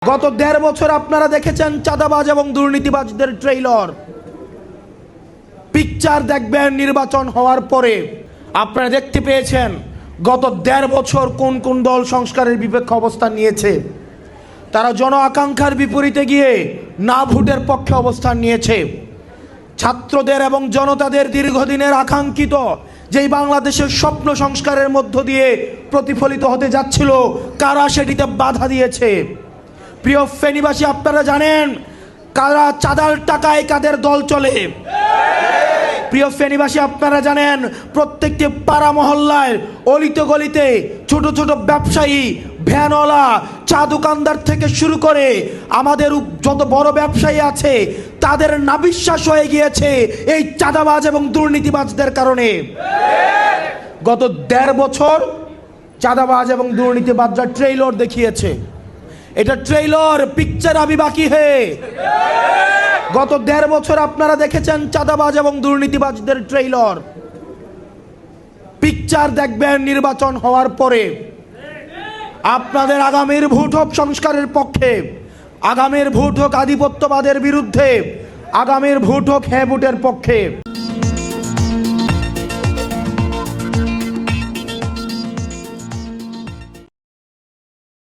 গত ১.৫ বছর আপনারা দেখেছেন চাঁদাবাজ এবং দুর্নীতিবাজদের ট্রেইলার। পিকচার দেখবেন নির্বাচন হওয়ার পরে। আপনারা দেখতে পেয়েছেন গত ১.৫ বছর কোন কোন দল সংস্কারের বিপক্ষে অবস্থান নিয়েছে। তারা জন আকাঙ্ক্ষার বিপরীতে গিয়ে না ভোটের পক্ষে অবস্থান নিয়েছে। ছাত্রদের এবং জনতাদের দীর্ঘদিনের আকাঙ্ক্ষিত যেই বাংলাদেশের স্বপ্ন সংস্কারের মধ্য দিয়ে প্রতিফলিত হতে যাচ্ছিল, কারা সেটিতে বাধা দিয়েছে? প্রিয় ফেনীবাসী, আপনারা জানেন কারা চাঁদার টাকায় কাদের দল চলে। প্রিয় ফেনীবাসী, আপনারা জানেন প্রত্যেকটি পাড়া মহল্লায় অলিতে গলিতে ছোট ছোট ব্যবসায়ী, ভ্যানওয়ালা, চা দোকানদার থেকে শুরু করে আমাদের যত বড় ব্যবসায়ী আছে তাদের নাবিশ্বাস হয়ে গিয়েছে এই চাঁদাবাজ এবং দুর্নীতিবাজদের কারণে। গত ১.৫ বছর চাঁদাবাজ এবং দুর্নীতিবাজরা ট্রেইলার দেখিয়েছে। এটা ট্রেইলার, পিকচার আবি বাকি হে। গত ১.৫ বছর আপনারা দেখেছেন চাঁদাবাজ এবং দুর্নীতিবাজদের ট্রেইলার। পিকচার দেখবেন নির্বাচন হওয়ার পরে। আপনাদের আগামীর ভোট হোক সংস্কারের পক্ষে, আগামীর ভোট হোক আধিপত্যবাদের বিরুদ্ধে, আগামীর ভোট হোক হ্যাঁ ভোটের পক্ষে।